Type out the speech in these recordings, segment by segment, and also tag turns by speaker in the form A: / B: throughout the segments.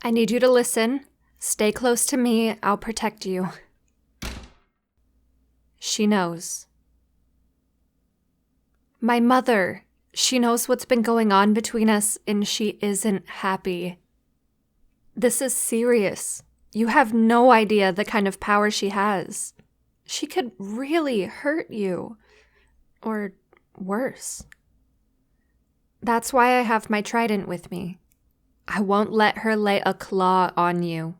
A: I need you to listen. Stay close to me. I'll protect you. She knows. My mother. She knows what's been going on between us, and she isn't happy. This is serious. You have no idea the kind of power she has. She could really hurt you. Or worse. That's why I have my trident with me. I won't let her lay a claw on you.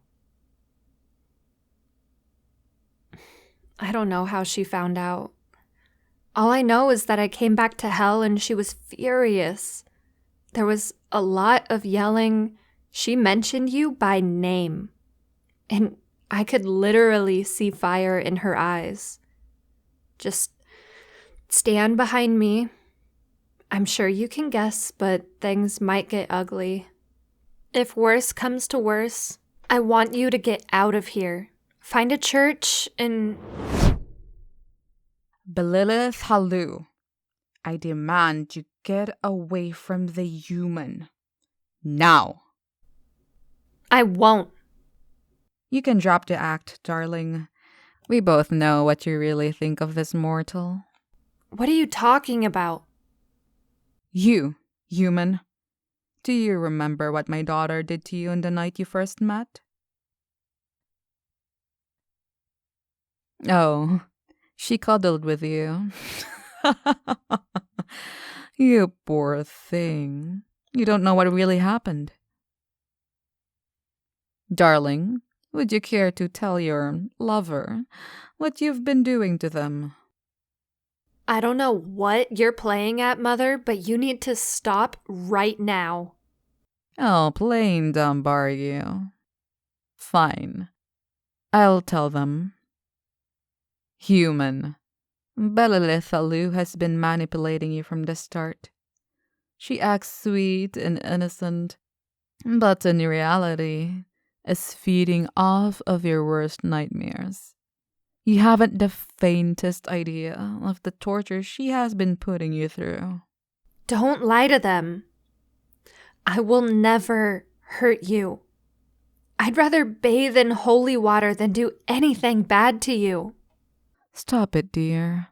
A: I don't know how she found out. All I know is that I came back to hell and she was furious. There was a lot of yelling. She mentioned you by name. And I could literally see fire in her eyes. Just stand behind me. I'm sure you can guess, but things might get ugly. If worse comes to worse, I want you to get out of here. Find a church and...
B: Belilith Halu, I demand you get away from the human. Now.
A: I won't.
B: You can drop the act, darling. We both know what you really think of this mortal.
A: What are you talking about?
B: You, human. Do you remember what my daughter did to you on the night you first met? Oh, she cuddled with you. You poor thing. You don't know what really happened. Darling, would you care to tell your lover what you've been doing to them?
A: I don't know what you're playing at, Mother, but you need to stop right now.
B: Oh, plain dumb, are you? Fine. I'll tell them. Human. Belilith Halu has been manipulating you from the start. She acts sweet and innocent, but in reality is feeding off of your worst nightmares. You haven't the faintest idea of the torture she has been putting you through.
A: Don't lie to them. I will never hurt you. I'd rather bathe in holy water than do anything bad to you.
B: Stop it, dear.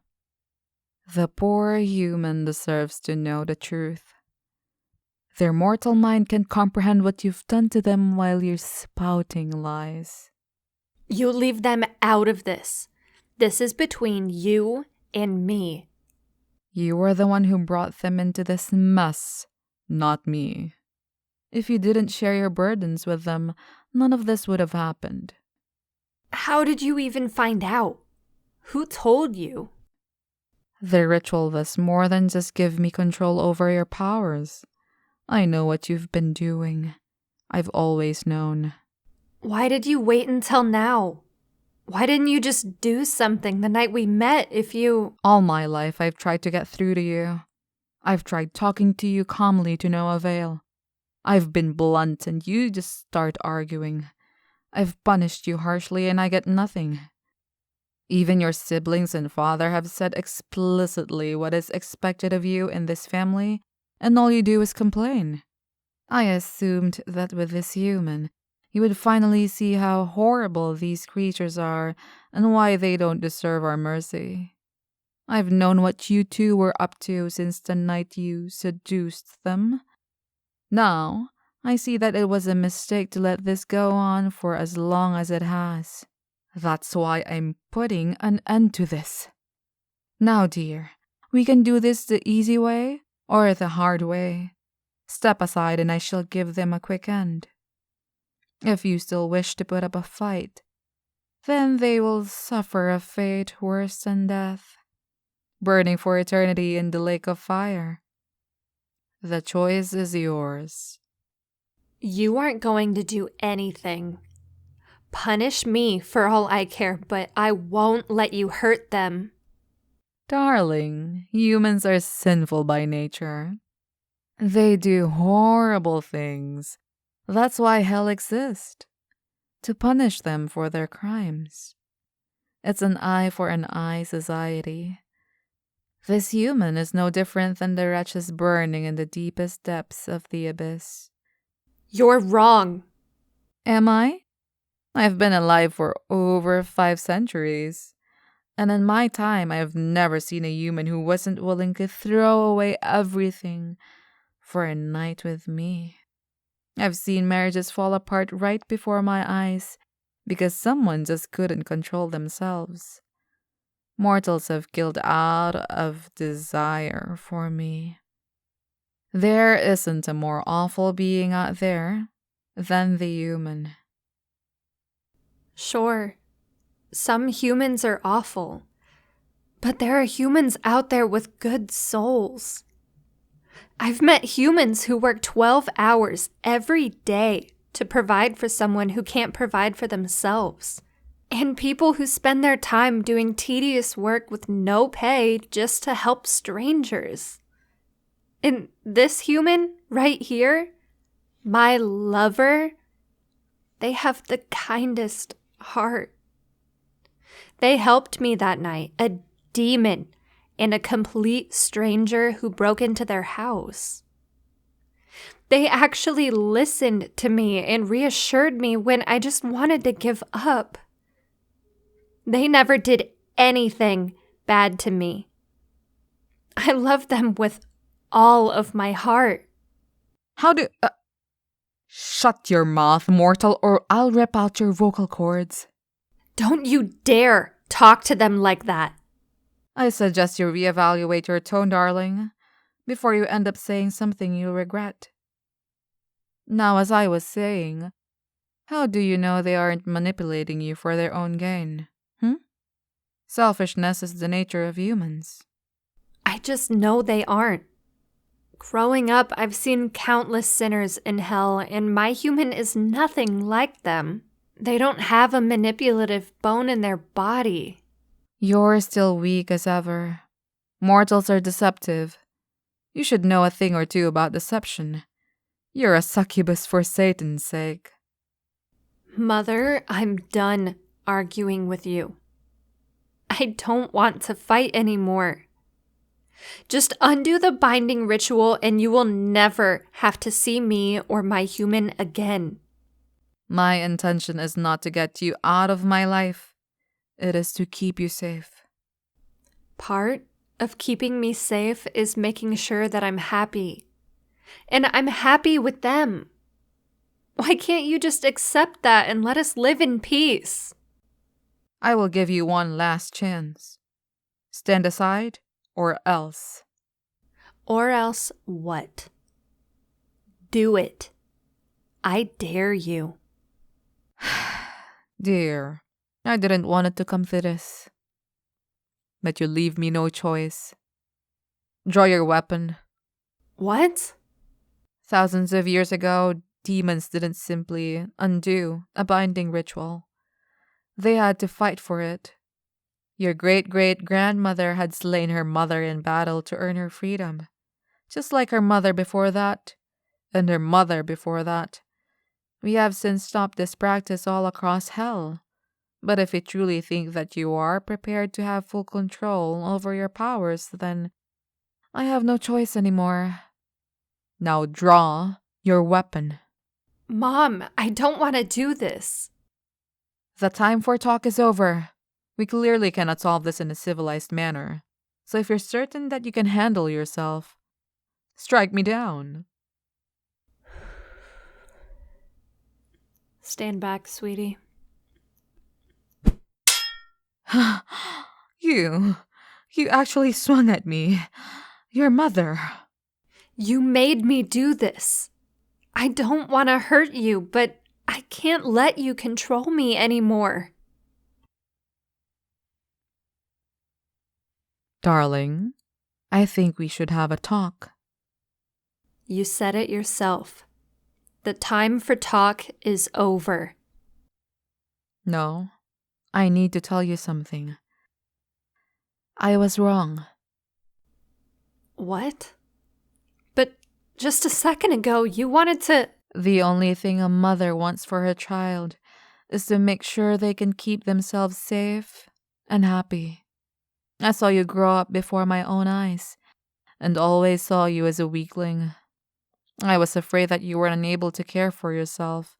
B: The poor human deserves to know the truth. Their mortal mind can't comprehend what you've done to them while you're spouting lies.
A: You leave them out of this. This is between you and me.
B: You were the one who brought them into this mess, not me. If you didn't share your burdens with them, none of this would have happened.
A: How did you even find out? Who told you?
B: The ritual does more than just give me control over your powers. I know what you've been doing. I've always known.
A: Why did you wait until now? Why didn't you just do something the night we met if you...
B: All my life I've tried to get through to you. I've tried talking to you calmly to no avail. I've been blunt and you just start arguing. I've punished you harshly and I get nothing. Even your siblings and father have said explicitly what is expected of you in this family, and all you do is complain. I assumed that with this human, you would finally see how horrible these creatures are and why they don't deserve our mercy. I've known what you two were up to since the night you seduced them. Now, I see that it was a mistake to let this go on for as long as it has. That's why I'm putting an end to this. Now, dear, we can do this the easy way or the hard way. Step aside and I shall give them a quick end. If you still wish to put up a fight, then they will suffer a fate worse than death, burning for eternity in the lake of fire. The choice is yours.
A: You aren't going to do anything. Punish me for all I care, but I won't let you hurt them.
B: Darling, humans are sinful by nature. They do horrible things. That's why hell exists. To punish them for their crimes. It's an eye for an eye society. This human is no different than the wretches burning in the deepest depths of the abyss.
A: You're wrong.
B: Am I? I've been alive for over 5 centuries. And in my time, I've never seen a human who wasn't willing to throw away everything for a night with me. I've seen marriages fall apart right before my eyes because someone just couldn't control themselves. Mortals have killed out of desire for me. There isn't a more awful being out there than the human.
A: Sure, some humans are awful, but there are humans out there with good souls. I've met humans who work 12 hours every day to provide for someone who can't provide for themselves. And people who spend their time doing tedious work with no pay just to help strangers. And this human right here, my lover, they have the kindest heart. They helped me that night, a demon and a complete stranger who broke into their house. They actually listened to me and reassured me when I just wanted to give up. They never did anything bad to me. I love them with all of my heart.
B: How do... Shut your mouth, mortal, or I'll rip out your vocal cords.
A: Don't you dare talk to them like that.
B: I suggest you reevaluate your tone, darling, before you end up saying something you'll regret. Now, as I was saying, how do you know they aren't manipulating you for their own gain? Selfishness is the nature of humans.
A: I just know they aren't. Growing up, I've seen countless sinners in hell, and my human is nothing like them. They don't have a manipulative bone in their body.
B: You're still weak as ever. Mortals are deceptive. You should know a thing or two about deception. You're a succubus for Satan's sake.
A: Mother, I'm done arguing with you. I don't want to fight anymore. Just undo the binding ritual and you will never have to see me or my human again.
B: My intention is not to get you out of my life. It is to keep you safe.
A: Part of keeping me safe is making sure that I'm happy. And I'm happy with them. Why can't you just accept that and let us live in peace?
B: I will give you one last chance. Stand aside, or else.
A: Or else what? Do it. I dare you.
B: Dear, I didn't want it to come to this. But you leave me no choice. Draw your weapon.
A: What?
B: Thousands of years ago, demons didn't simply undo a binding ritual. They had to fight for it. Your great-great-grandmother had slain her mother in battle to earn her freedom, just like her mother before that, and her mother before that. We have since stopped this practice all across hell. But if you truly think that you are prepared to have full control over your powers, then I have no choice anymore. Now draw your weapon.
A: Mom, I don't want to do this.
B: The time for talk is over. We clearly cannot solve this in a civilized manner. So if you're certain that you can handle yourself, strike me down.
A: Stand back, sweetie.
B: You actually swung at me. Your mother.
A: You made me do this. I don't want to hurt you, but I can't let you control me anymore.
B: Darling, I think we should have a talk.
A: You said it yourself. The time for talk is over.
B: No, I need to tell you something. I was wrong.
A: What? But just a second ago, you wanted to...
B: The only thing a mother wants for her child is to make sure they can keep themselves safe and happy. I saw you grow up before my own eyes, and always saw you as a weakling. I was afraid that you were unable to care for yourself,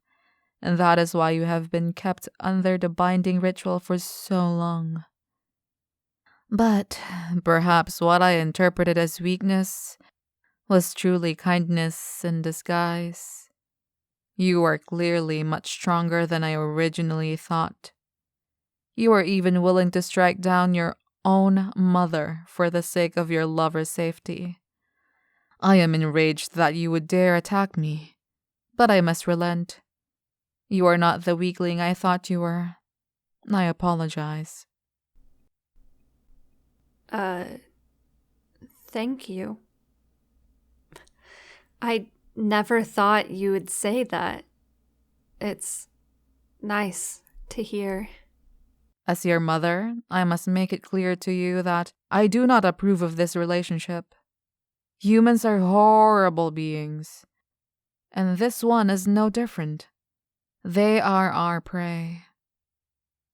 B: and that is why you have been kept under the binding ritual for so long. But perhaps what I interpreted as weakness was truly kindness in disguise. You are clearly much stronger than I originally thought. You are even willing to strike down your own mother for the sake of your lover's safety. I am enraged that you would dare attack me, but I must relent. You are not the weakling I thought you were. I apologize.
A: Thank you. I never thought you would say that. It's nice to hear.
B: As your mother, I must make it clear to you that I do not approve of this relationship. Humans are horrible beings, and this one is no different. They are our prey,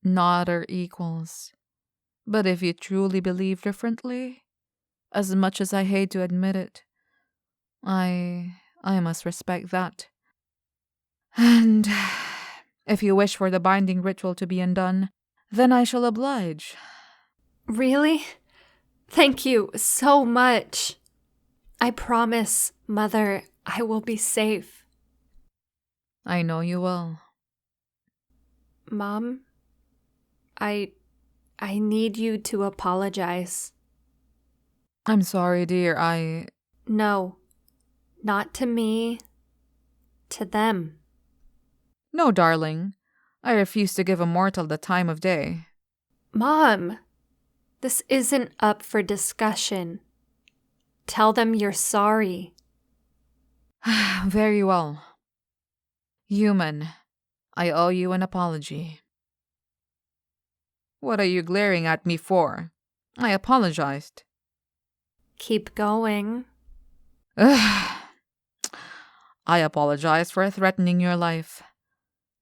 B: not our equals. But if you truly believe differently, as much as I hate to admit it, I must respect that. And if you wish for the binding ritual to be undone, then I shall oblige.
A: Really? Thank you so much. I promise, Mother, I will be safe.
B: I know you will.
A: Mom, I need you to apologize.
B: I'm sorry, dear.
A: No, not to me. To them.
B: No, darling. I refuse to give a mortal the time of day.
A: Mom, this isn't up for discussion. Tell them you're sorry.
B: Very well. Human, I owe you an apology. What are you glaring at me for? I apologized.
A: Keep going.
B: I apologize for threatening your life.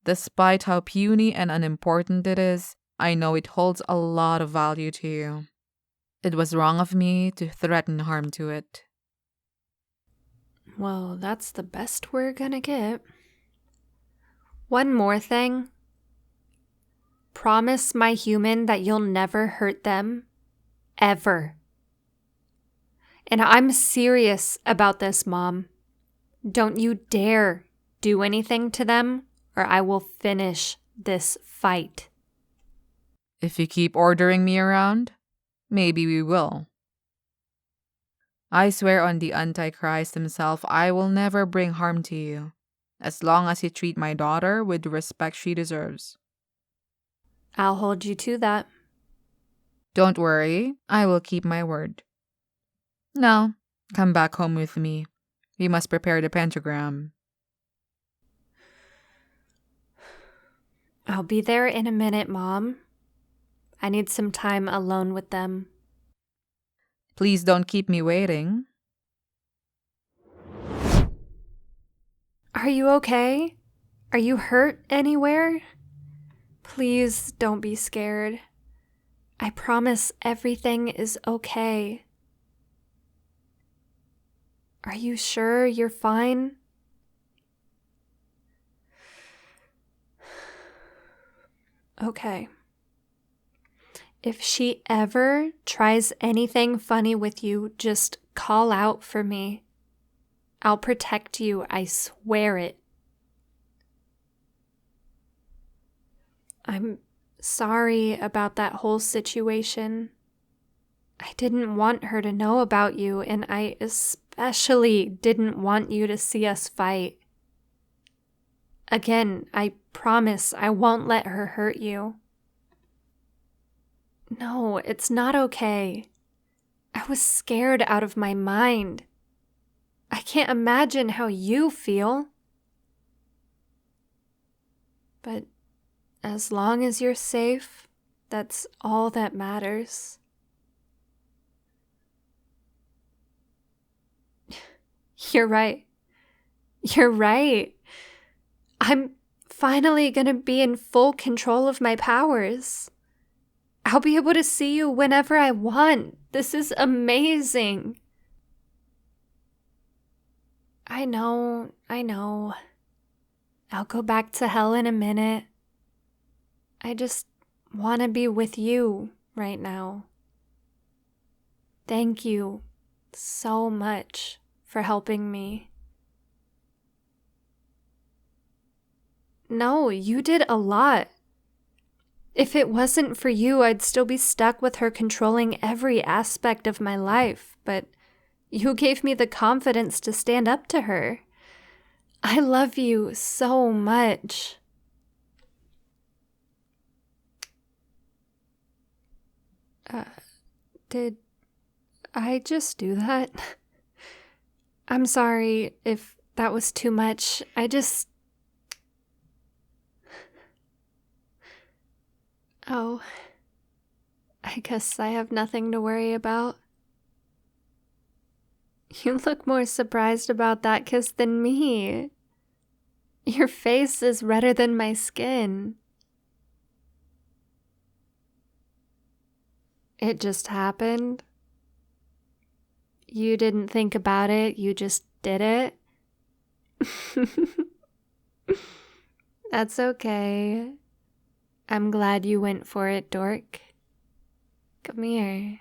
B: Despite how puny and unimportant it is, I know it holds a lot of value to you. It was wrong of me to threaten harm to it.
A: Well, that's the best we're gonna get. One more thing. Promise my human that you'll never hurt them. Ever. And I'm serious about this, Mom. Don't you dare do anything to them, or I will finish this fight.
B: If you keep ordering me around, maybe we will. I swear on the Antichrist himself, I will never bring harm to you, as long as you treat my daughter with the respect she deserves.
A: I'll hold you to that.
B: Don't worry, I will keep my word. Now, come back home with me. We must prepare the pentagram.
A: I'll be there in a minute, Mom. I need some time alone with them.
B: Please don't keep me waiting.
A: Are you okay? Are you hurt anywhere? Please don't be scared. I promise everything is okay. Are you sure you're fine? Okay. If she ever tries anything funny with you, just call out for me. I'll protect you, I swear it. I'm sorry about that whole situation. I didn't want her to know about you, and I especially didn't want you to see us fight. Again, I promise I won't let her hurt you. No, it's not okay. I was scared out of my mind. I can't imagine how you feel. But as long as you're safe, that's all that matters. You're right. You're right. I'm finally gonna be in full control of my powers. I'll be able to see you whenever I want. This is amazing. I know. I'll go back to hell in a minute. I just want to be with you right now. Thank you so much for helping me. No, you did a lot. If it wasn't for you, I'd still be stuck with her controlling every aspect of my life, but you gave me the confidence to stand up to her. I love you so much. Did I just do that? I'm sorry if that was too much. Oh, I guess I have nothing to worry about. You look more surprised about that kiss than me. Your face is redder than my skin. It just happened. You didn't think about it, you just did it. That's okay. I'm glad you went for it, dork. Come here.